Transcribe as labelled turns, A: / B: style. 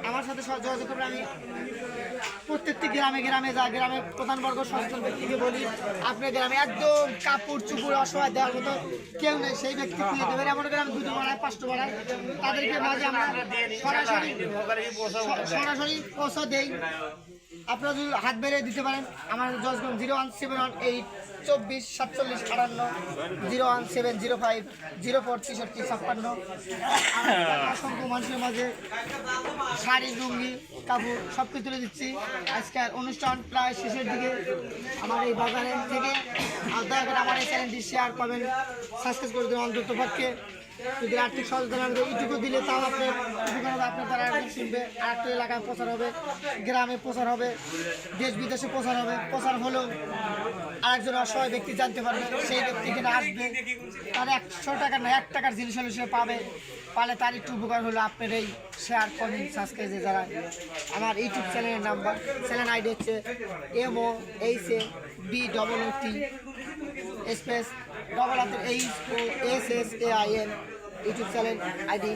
A: আমার সাথে যোগাযোগ করবে। আমি প্রত্যেকটি গ্রামে গ্রামে যা গ্রামের প্রধানবর্গ সচেতন ব্যক্তিকে বলি, আপনার গ্রামে একদম কাপড় চুপড় অসহায় দেওয়ার মতো কেউ নেই, সেই ব্যক্তি খুলে দেবেন। এমন গ্রামে 2টো বাড়ায় 5টো বাড়ায়, তাদেরকে মাঝে আমরা সরাসরি পৌঁছা দেই। আপনারা যদি হাত বেড়ে দিতে পারেন, আমার জজগঞ্জ 01718244758 01705046356। অসংখ্য মানুষের মাঝে শাড়ি লুঙ্গি কাপড় সব কিছু তুলে দিচ্ছি। আজকের অনুষ্ঠান প্রায় শেষের দিকে। আমার এই বাজারের থেকে দয়া করে আমার এই চ্যানেলটি শেয়ার করবেন, সাবস্ক্রাইব করে দেবেন। অন্তত পক্ষে যদি আর্থিক সহযোগিতা এইটুকু দিলে তাও আপনার উপকার হবে, আপনার দ্বারা আরেকজন শুনবে, আরেকটা এলাকায় প্রচার হবে, গ্রামে প্রচার হবে, দেশ বিদেশে প্রচার হবে। প্রচার হলেও আরেকজন অসহায় ব্যক্তি জানতে পারবে, সেই ব্যক্তি কিনা আসবে, তার 100 টাকা না 1 টাকার জিনিস হলে সে পাবে, পালে তার একটু উপকার হলো। আপনার এই শেয়ার কমেন্ট সাবস্ক্রাইব যারা আমার ইউটিউব চ্যানেলের নাম্বার, চ্যানেল আইডি হচ্ছে MOHABBOOT space HSSAIN YouTube channel ID.